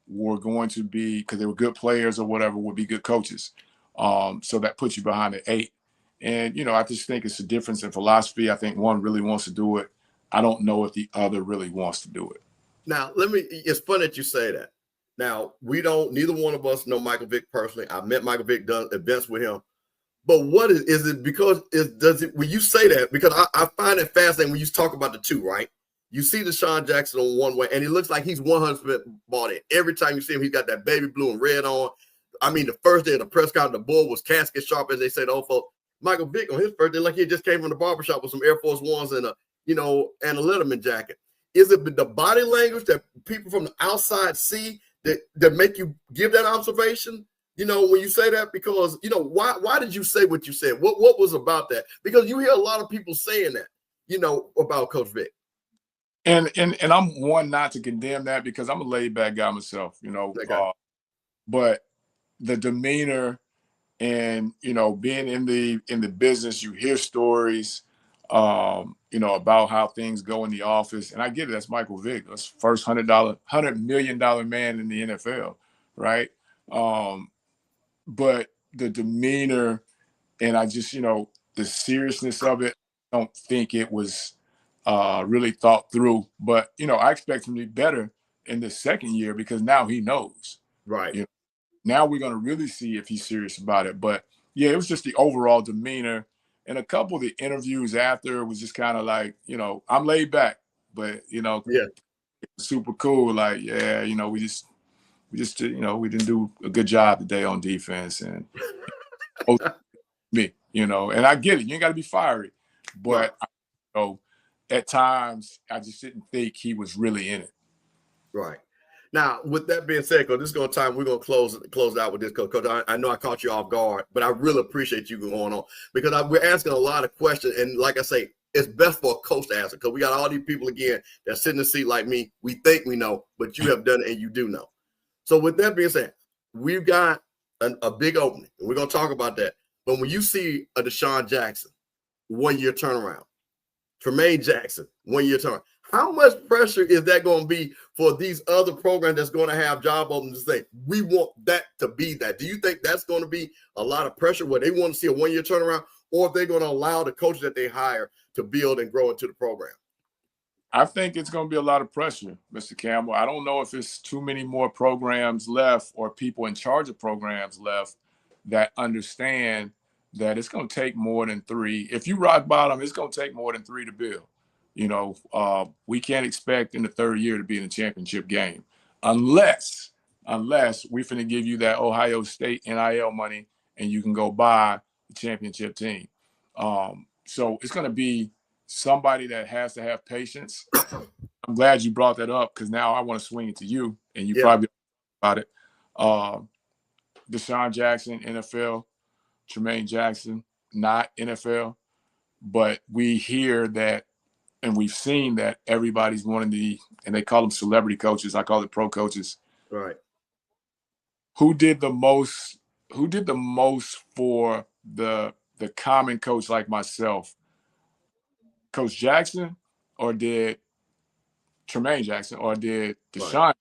were going to be, because they were good players or whatever, would be good coaches. So that puts you behind the 8. And, I just think it's a difference in philosophy. I think one really wants to do it. I don't know if the other really wants to do it. Now, it's funny that you say that. Now, neither one of us know Michael Vick personally. I met Michael Vick, done events with him. But what is it because when you say that, because I find it fascinating when you talk about the two, right? You see Deshaun Jackson on one way, and it looks like he's 100% bought in. Every time you see him, he's got that baby blue and red on. I mean, the first day of the press conference, the boy was casket sharp, as they said, old folks. Michael Vick on his first day, like he just came from the barbershop with some Air Force Ones and a Letterman jacket. Is it the body language that people from the outside see that make you give that observation? When you say that, because, why did you say what you said? What was about that? Because you hear a lot of people saying that, about Coach Vick. And I'm one not to condemn that because I'm a laid back guy myself, but the demeanor and, being in the business, you hear stories, about how things go in the office. And I get it. That's Michael Vick. That's first $100 million man in the NFL. Right. But the demeanor and I just, the seriousness of it, I don't think it was really thought through. But, you know, I expect him to be better in the second year because now he knows. Right. You know, now we're going to really see if he's serious about it. But, yeah, it was just the overall demeanor. And a couple of the interviews after was just kind of like, you know, I'm laid back, but, you know, Yeah, super cool. Like, yeah, you know, we just, you know, we didn't do a good job today on defense. And me, you know, and I get it. You ain't got to be fiery. But, you know, at times, I just didn't think he was really in it. Right. Now, with that being said, Coach, this is going to time we're going to close out with this, Coach. I know I caught you off guard, but I really appreciate you going on because we're asking a lot of questions. And like I say, it's best for a coach to answer because we got all these people, again, that sit in the seat like me. We think we know, but you have done it and you do know. So with that being said, we've got a big opening, and we're going to talk about that. But when you see a Deshaun Jackson, 1 year turnaround, Tremaine Jackson, 1 year turnaround, how much pressure is that going to be for these other programs that's going to have job openings to say, we want that to be that? Do you think that's going to be a lot of pressure where they want to see a 1 year turnaround, or if they're going to allow the coaches that they hire to build and grow into the program? I think it's going to be a lot of pressure, Mr. Campbell. I don't know if it's too many more programs left or people in charge of programs left that understand that it's going to take more than 3. If you rock bottom, it's going to take more than 3 to build. You know, we can't expect in the third year to be in a championship game unless we're finna give you that Ohio State NIL money and you can go buy the championship team. So it's going to be somebody that has to have patience. I'm glad you brought that up because now I want to swing it to you, and you probably about it. Deshaun Jackson, NFL. Tremaine Jackson, not NFL. But we hear that, and we've seen that everybody's wanting and they call them celebrity coaches. I call it pro coaches. Right. Who did the most for the common coach like myself? Coach Jackson, or did Tremaine Jackson, or did Deshaun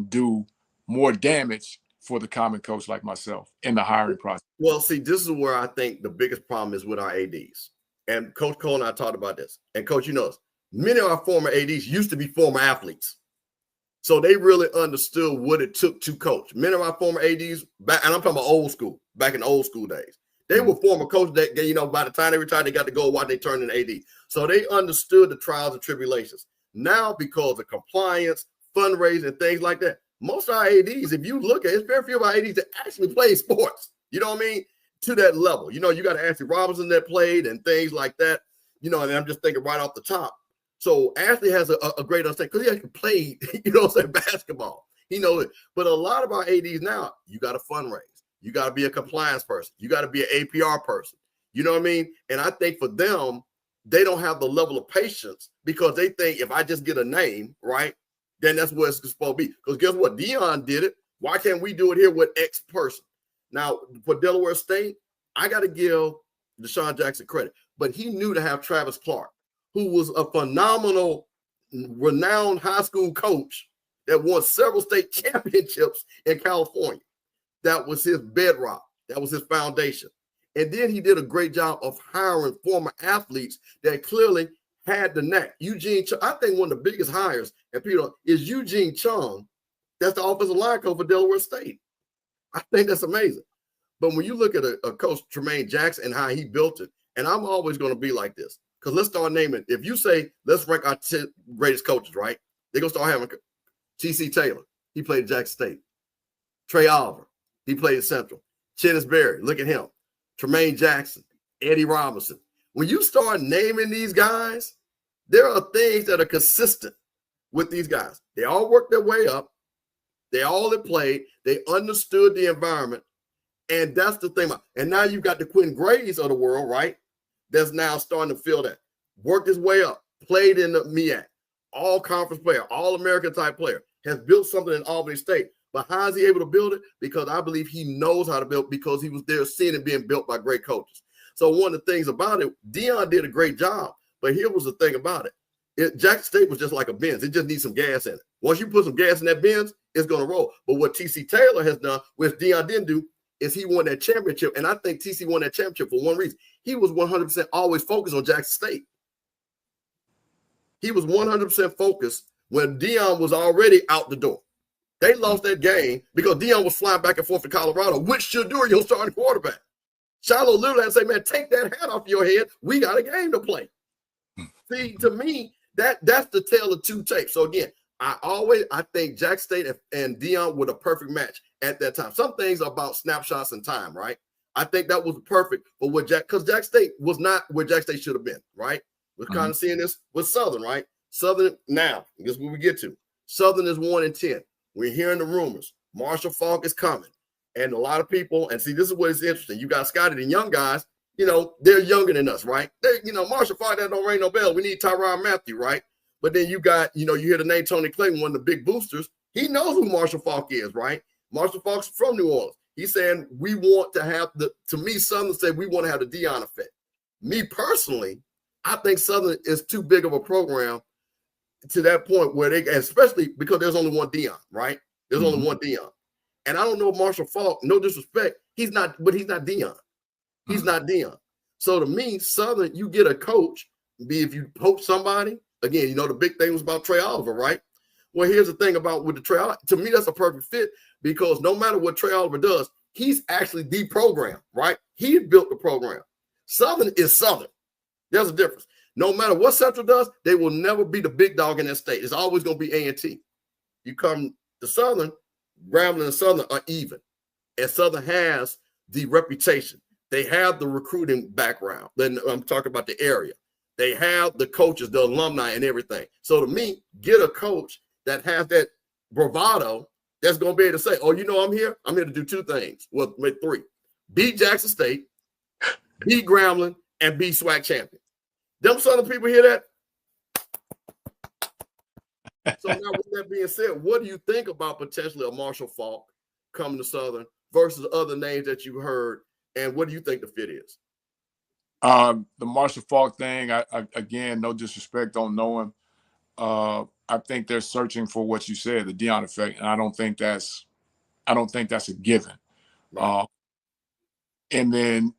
do more damage for the common coach like myself in the hiring process? Well, see, this is where I think the biggest problem is with our ADs. And Coach Cole and I talked about this. And Coach, you know this. Many of our former ADs used to be former athletes. So they really understood what it took to coach. Many of our former ADs, back, and I'm talking about old school, back in old school days, they were former coaches that, you know, by the time they retired, they got to go watch they turned into AD. So they understood the trials and tribulations. Now, because of compliance, fundraising, things like that, most of our ADs, if you look at it, it's very few of our ADs that actually play sports. You know what I mean? To that level. You know, you got Ashley Robinson that played and things like that. You know, and I'm just thinking right off the top. So Ashley has a great understanding because he actually played, you know what I'm saying, basketball. He knows it. But a lot of our ADs now, you got to fundraise. You got to be a compliance person. You got to be an APR person. You know what I mean? And I think for them, they don't have the level of patience because they think if I just get a name, right, then that's what it's supposed to be. Because guess what? Dion did it. Why can't we do it here with X person? Now, for Delaware State, I got to give Deshaun Jackson credit. But he knew to have Travis Clark, who was a phenomenal, renowned high school coach that won several state championships in California. That was his bedrock. That was his foundation. And then he did a great job of hiring former athletes that clearly had the knack. Eugene, I think one of the biggest hires, and Peter, is Eugene Chung. That's the offensive line coach for Delaware State. I think that's amazing. But when you look at a coach, Tremaine Jackson, and how he built it, and I'm always going to be like this, because let's start naming. If you say, let's rank our 10 greatest coaches, right? They're going to start having T.C. Taylor. He played at Jackson State. Trey Oliver. He played at Central. Chennis Berry. Look at him. Tremaine Jackson. Eddie Robinson. When you start naming these guys, there are things that are consistent with these guys. They all worked their way up. They all had played. They understood the environment. And that's the thing. And now you've got the Quinn Grays of the world, right? That's now starting to feel that. Worked his way up. Played in the MEAC. All-conference player. All-American type player. Has built something in Albany State. But how is he able to build it? Because I believe he knows how to build because he was there seeing it being built by great coaches. So one of the things about it, Dion did a great job. But here was the thing about it. Jackson State was just like a Benz. It just needs some gas in it. Once you put some gas in that Benz, it's going to roll. But what T.C. Taylor has done, which Dion didn't do, is he won that championship. And I think T.C. won that championship for one reason. He was 100% always focused on Jackson State. He was 100% focused when Deion was already out the door. They lost that game because Deion was flying back and forth to Colorado, which should do your starting quarterback. Shiloh literally had to say, man, take that hat off your head. We got a game to play. See, to me, that's the tale of two tapes. So again, I think Jack State and Deion were the perfect match at that time. Some things are about snapshots in time, right? I think that was perfect for what because Jack State was not where Jack State should have been, right? We're kind of seeing this with Southern, right? Southern now, guess what we get to. Southern is 1-10. We're hearing the rumors. Marshall Faulk is coming. And a lot of people, and see, this is what is interesting. You got Scotty and young guys, they're younger than us, right? Marshall Faulk, that don't ring no bell. We need Tyrann Mathieu, right? But then you got, you hear the name Tony Clayton, one of the big boosters. He knows who Marshall Faulk is, right? Marshall Faulk's from New Orleans. He's saying we want to have to me, Southern said we want to have the Deion effect. Me personally, I think Southern is too big of a program to that point where especially because there's only one Deion, right? There's only one Deion. And I don't know Marshall Faulk, no disrespect. He's not Deion. He's not Deion. So to me, Southern, you get a coach, if you poach somebody, again, the big thing was about Trey Oliver, right? Well, here's the thing about with the Trey Oliver. To me, that's a perfect fit because no matter what Trey Oliver does, he's actually the program, right? He built the program. Southern is Southern. There's a difference. No matter what Central does, they will never be the big dog in that state. It's always going to be A&T. You come to Southern, Grambling and Southern are even. And Southern has the reputation. They have the recruiting background. Then I'm talking about the area. They have the coaches, the alumni, and everything. So to me, get a coach that has that bravado that's going to be able to say, oh, I'm here. I'm here to do two things. Well, maybe three. Beat Jackson State, beat Grambling, and be SWAC champion. Them Southern people hear that? So now with that being said, what do you think about potentially a Marshall Faulk coming to Southern versus other names that you heard? And what do you think the fit is? The Marshall Faulk thing, I again, no disrespect, don't know him. I think they're searching for what you said, the Deion effect, and I don't think that's a given. Right. And then,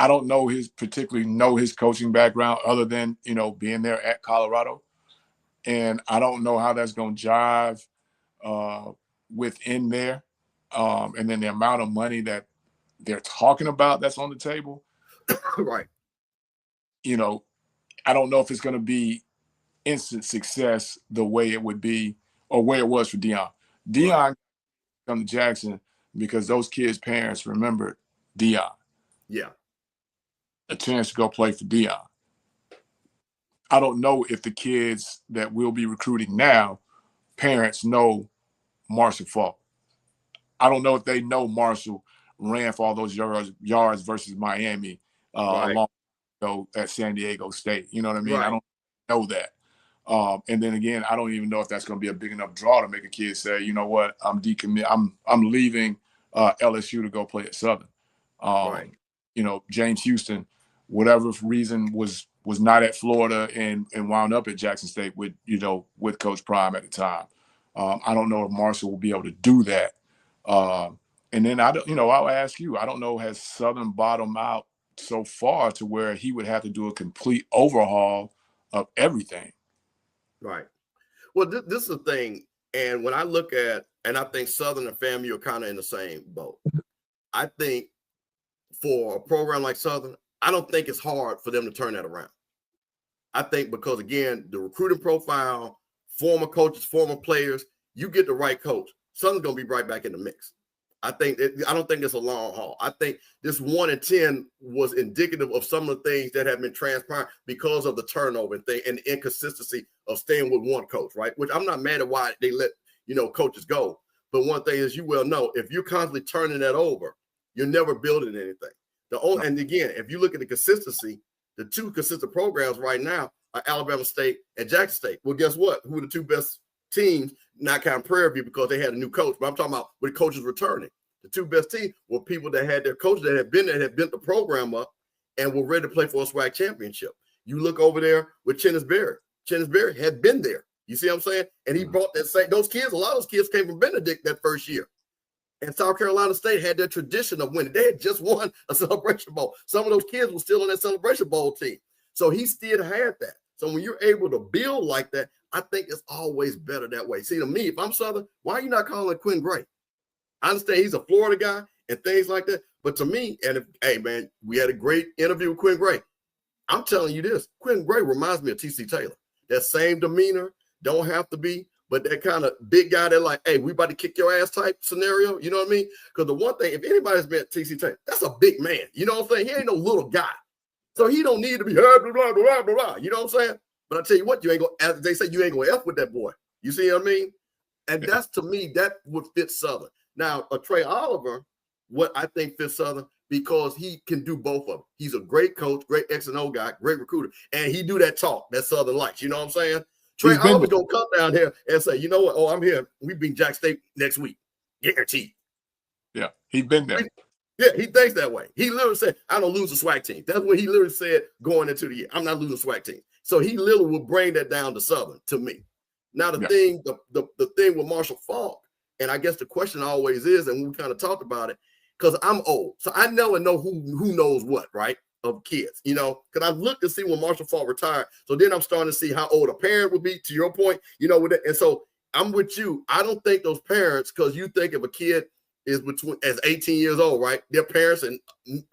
I don't particularly know his coaching background other than, being there at Colorado. And I don't know how that's going to jive within there. And then the amount of money that they're talking about that's on the table. Right. I don't know if it's going to be instant success the way it would be or where it was for Deion. Deion come to Jackson because those kids' parents remembered Deion. Yeah. A chance to go play for Deion. I don't know if the kids that we'll be recruiting now, parents know Marshall Faulk. I don't know if they know Marshall ran for all those yards versus Miami along at San Diego State. You know what I mean? Right. I don't know that. And then again, I don't even know if that's going to be a big enough draw to make a kid say, you know what, I'm leaving LSU to go play at Southern. Right. James Houston, whatever reason was not at Florida and wound up at Jackson State with Coach Prime at the time. I don't know if Marshall will be able to do that. And then I'll ask you, I don't know, has Southern bottomed out so far to where he would have to do a complete overhaul of everything? Right. Well, this is the thing. And when I look at, and I think Southern and FAMU are kind of in the same boat. I think for a program like Southern, I don't think it's hard for them to turn that around. I think because, again, the recruiting profile, former coaches, former players, you get the right coach, Southern's going to be right back in the mix. I don't think it's a long haul. I think this 1-10 was indicative of some of the things that have been transpiring because of the turnover thing and the inconsistency of staying with one coach, right? Which I'm not mad at why they let, coaches go. But one thing is, you well know, if you're constantly turning that over, you're never building anything. And again, if you look at the consistency, the two consistent programs right now are Alabama State and Jackson State. Well, guess what? Who are the two best teams? Not counting Prairie View because they had a new coach, but I'm talking about with coaches returning. The two best teams were people that had their coaches that had been there, had built the program up, and were ready to play for a SWAC championship. You look over there with Chennis Berry. Chennis Berry had been there. You see what I'm saying? And he brought those kids. A lot of those kids came from Benedict that first year. And South Carolina State had their tradition of winning. They had just won a Celebration Bowl. Some of those kids were still on that Celebration Bowl team. So he still had that. So when you're able to build like that, I think it's always better that way. See, to me, if I'm Southern, why are you not calling Quinn Gray? I understand he's a Florida guy and things like that. But to me, and if, hey, man, we had a great interview with Quinn Gray. I'm telling you this, Quinn Gray reminds me of T.C. Taylor. That same demeanor, don't have to be, but that kind of big guy that like, hey, we about to kick your ass type scenario. You know what I mean? Because the one thing, if anybody's met T.C. Taylor, that's a big man. You know what I'm saying? He ain't no little guy. So he don't need to be blah, blah, blah, blah, blah, blah. You know what I'm saying? But I tell you what, you ain't gonna, as they say, you ain't gonna F with that boy. You see what I mean? And that's, to me, that would fit Southern. Now, a Trey Oliver, what I think fits Southern, because he can do both of them. He's a great coach, great X and O guy, great recruiter, and he do that talk that Southern likes. You know what I'm saying? Trey Oliver's gonna come down here and say, you know what? Oh, I'm here. We beat Jack State next week, guaranteed. Yeah, he's been there. Yeah, he thinks that way. He literally said, I don't lose a SWAC team. That's what he literally said going into the year. I'm not losing a SWAC team. So he literally will bring that down to Southern, to me. Now, the thing, the thing with Marshall Faulk, and I guess the question always is, and we kind of talked about it, because I'm old. So I never know who knows what, right, of kids, you know, because I looked to see when Marshall Faulk retired. So then I'm starting to see how old a parent would be, to your point, you know, with it. And so I'm with you. I don't think those parents, because you think if a kid is between as 18 years old, right? Their parents in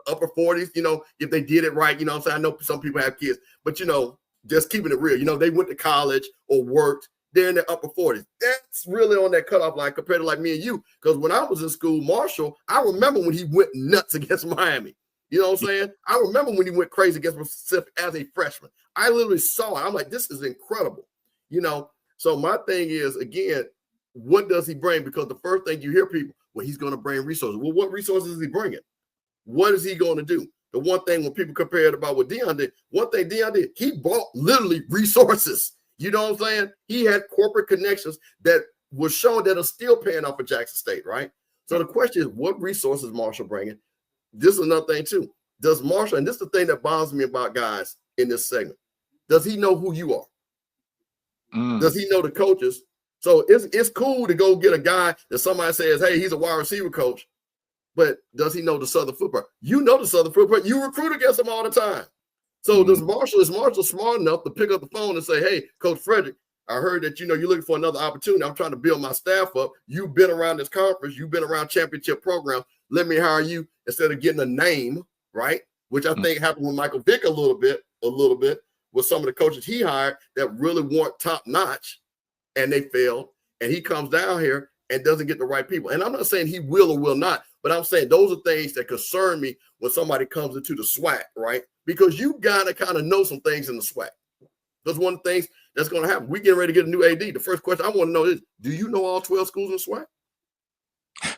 upper 40s, you know, if they did it right, you know what I'm saying? I know some people have kids, but, you know, just keeping it real, you know, they went to college or worked, they're in their upper 40s. That's really on that cutoff line compared to like me and you. Because when I was in school, Marshall, I remember when he went nuts against Miami. You know what I'm saying? I remember when he went crazy against Mississippi as a freshman. I literally saw it. I'm like, this is incredible. You know, so my thing is, again, what does he bring? Because the first thing you hear people, well, he's going to bring resources. Well, what resources is he bringing? What is he going to do? The one thing when people compare it about what Deion did, one thing Deion did, he brought literally resources. You know what I'm saying? He had corporate connections that was showing that are still paying off for Jackson State, right? So the question is, what resources Marshall bringing? This is another thing too. Does Marshall, and this is the thing that bothers me about guys in this segment, does he know who you are? Does he know the coaches? So it's cool to go get a guy that somebody says, hey, he's a wide receiver coach, but does he know the Southern football? You know the Southern football. You recruit against him all the time. So is Marshall smart enough to pick up the phone and say, hey, Coach Frederick, I heard that, you know, you're looking for another opportunity. I'm trying to build my staff up. You've been around this conference. You've been around championship programs. Let me hire you instead of getting a name, right? Which I think happened with Michael Vick a little bit with some of the coaches he hired that really weren't top notch and they failed. And he comes down here and doesn't get the right people. And I'm not saying he will or will not, but I'm saying those are things that concern me when somebody comes into the SWAC, right? Because you got to kind of know some things in the SWAC. That's one of the things that's going to happen. We getting ready to get a new AD. The first question I want to know is, do you know all 12 schools in SWAC?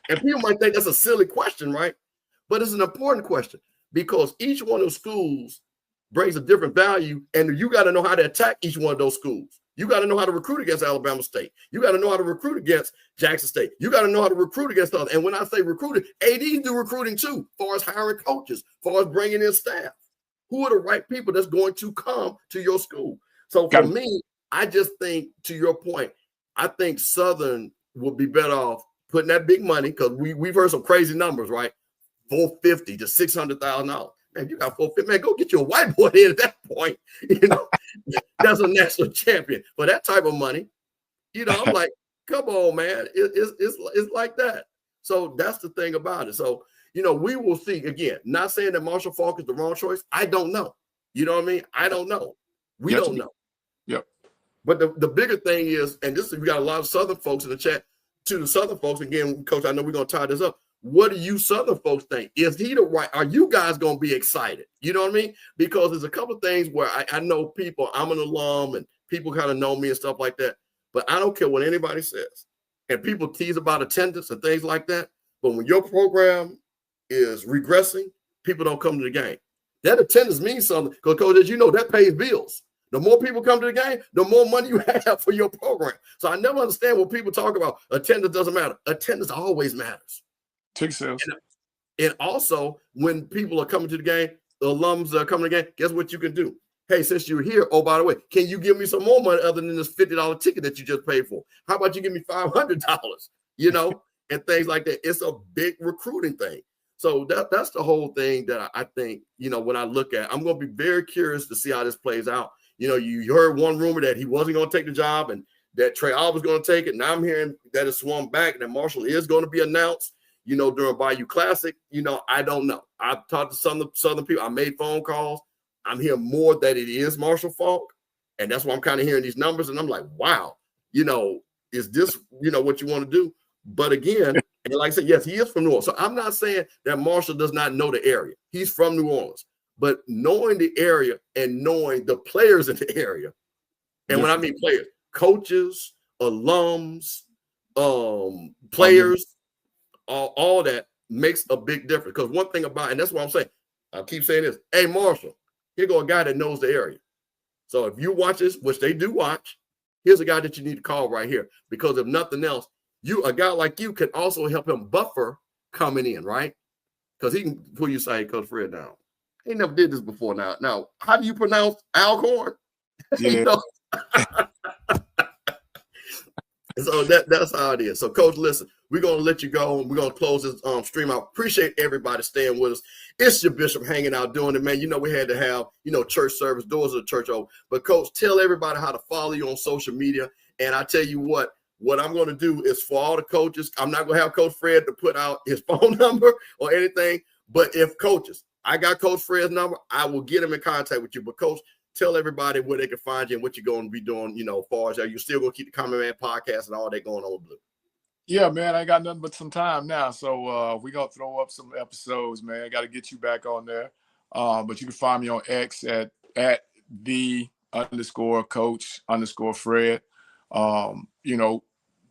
And people might think that's a silly question, right? But it's an important question because each one of those schools brings a different value, and you got to know how to attack each one of those schools. You got to know how to recruit against Alabama State. You got to know how to recruit against Jackson State. You got to know how to recruit against others. And when I say recruiting, ADs do recruiting too, as far as hiring coaches, as far as bringing in staff. Who are the right people that's going to come to your school? So for me, I just think, to your point, I think Southern would be better off putting that big money, because we've heard some crazy numbers, right? $450 to $600,000. Man, you got $450. Man, go get your whiteboard in at that point. You know, that's a national champion for that type of money. You know, I'm like, come on, man. It's like that. So that's the thing about it. So, you know, we will see. Again, not saying that Marshall Faulk is the wrong choice. I don't know. You know what I mean? I don't know. We don't know. Yep. But the bigger thing is, and this is, we got a lot of Southern folks in the chat. To the Southern folks, again, Coach, I know we're going to tie this up. What do you Southern folks think? Is he the right? Are you guys going to be excited? You know what I mean? Because there's a couple of things where I know people, I'm an alum and people kind of know me and stuff like that. But I don't care what anybody says. And people tease about attendance and things like that. But when your program is regressing, people don't come to the game. That attendance means something because, Coach, as you know, that pays bills. The more people come to the game, the more money you have for your program. So I never understand when people talk about attendance doesn't matter. Attendance always matters. Tick sales. And also, when people are coming to the game, the alums are coming to the game, guess what you can do? Hey, since you're here, oh, by the way, can you give me some more money other than this $50 ticket that you just paid for? How about you give me $500, you know, and things like that? It's a big recruiting thing. So that's the whole thing that I think, when I look at, I'm going to be very curious to see how this plays out. You heard one rumor that he wasn't going to take the job and that Trey Allen was going to take it. Now I'm hearing that it swung back and that Marshall is going to be announced, during Bayou Classic. I don't know. I've talked to some Southern people. I made phone calls. I'm hearing more that it is Marshall Faulk. And that's why I'm kind of hearing these numbers. And I'm like, wow, is this, what you want to do? But again, and like I said, yes, he is from New Orleans. So I'm not saying that Marshall does not know the area. He's from New Orleans. But knowing the area and knowing the players in the area, and when I mean players, coaches, alums, players, all that makes a big difference. Because one thing about, and that's what I'm saying, I keep saying this, hey, Marshall, here go a guy that knows the area. So if you watch this, which they do watch, here's a guy that you need to call right here. Because if nothing else, a guy like you can also help him buffer coming in, right? Because he can pull you say, Coach Fred down. He never did this before. Now, how do you pronounce Alcorn? Yeah. So that's how it is. So, Coach, listen, we're going to let you go. We're going to close this stream out. Appreciate everybody staying with us. It's your bishop hanging out doing it, man. We had to have, church service, doors of the church open. But, Coach, tell everybody how to follow you on social media. And I tell you what I'm going to do is for all the coaches, I'm not going to have Coach Fred to put out his phone number or anything. But if coaches, I got Coach Fred's number, I will get him in contact with you. But, Coach, tell everybody where they can find you and what you're going to be doing, as far as you're still going to keep the Common Man podcast and all that going on with Blue. Yeah, man, I ain't got nothing but some time now. So we're going to throw up some episodes, man. I got to get you back on there. But you can find me on X at @the_coach_Fred.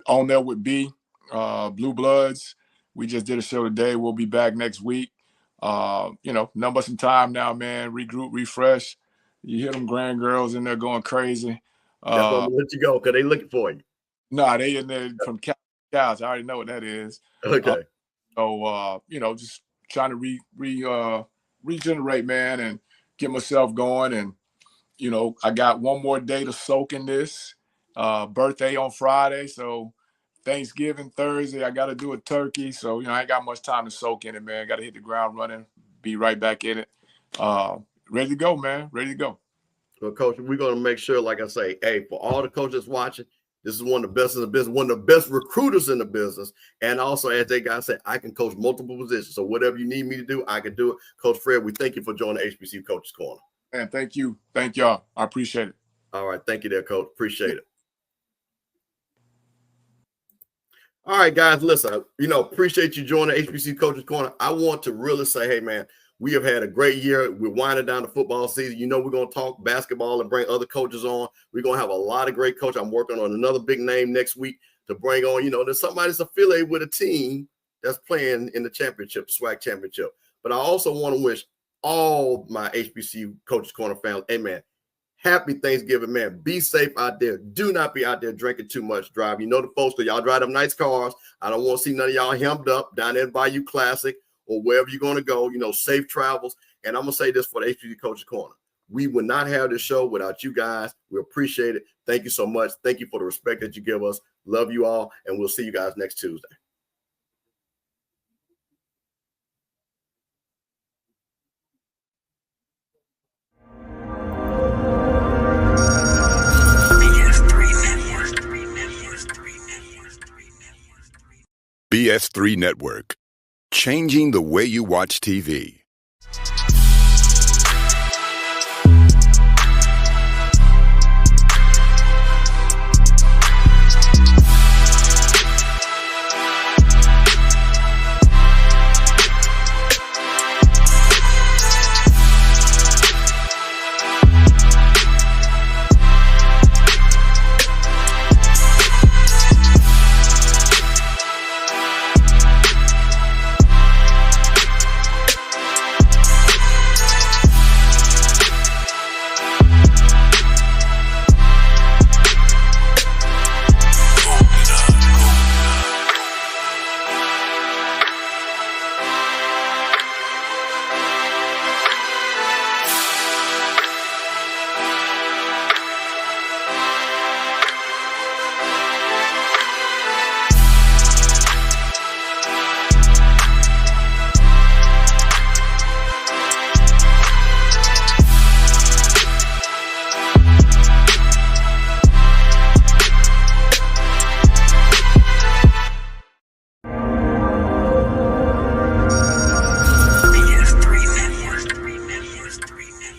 On there with B, Blue Bloods. We just did a show today. We'll be back next week. Nothing but some time now, man. Regroup, refresh. You hear them grand girls in there going crazy. That's why I'm going to let you go because they looking for you. No, they in there from Cows. I already know what that is. Okay. Just trying to regenerate, man, and get myself going. And, I got one more day to soak in this. Birthday on Friday. So Thanksgiving Thursday, I got to do a turkey. So, I ain't got much time to soak in it, man. Got to hit the ground running, be right back in it. Ready to go, man. Ready to go. Well, Coach, we're going to make sure, like I say, hey, for all the coaches watching, this is one of the best in the business, one of the best recruiters in the business. And also, as they guys said, I can coach multiple positions. So whatever you need me to do, I can do it. Coach Fred, we thank you for joining the HBCU Coaches Corner. Man, thank you. Thank y'all. I appreciate it. All right. Thank you there, Coach. Appreciate it. All right, guys, listen, appreciate you joining the HBCU Coaches Corner. I want to really say, hey, man, we have had a great year. We're winding down the football season. We're going to talk basketball and bring other coaches on. We're going to have a lot of great coaches. I'm working on another big name next week to bring on, there's somebody that's affiliated with a team that's playing in the championship, SWAC championship. But I also want to wish all my HBCU Coaches Corner family, hey, man, happy Thanksgiving, man. Be safe out there. Do not be out there drinking too much drive. The folks that y'all drive them nice cars. I don't want to see none of y'all hemmed up down there at Bayou Classic or wherever you're going to go, safe travels. And I'm going to say this for the HBCU Coaches Corner. We would not have this show without you guys. We appreciate it. Thank you so much. Thank you for the respect that you give us. Love you all. And we'll see you guys next Tuesday. BS3 Network, changing the way you watch TV.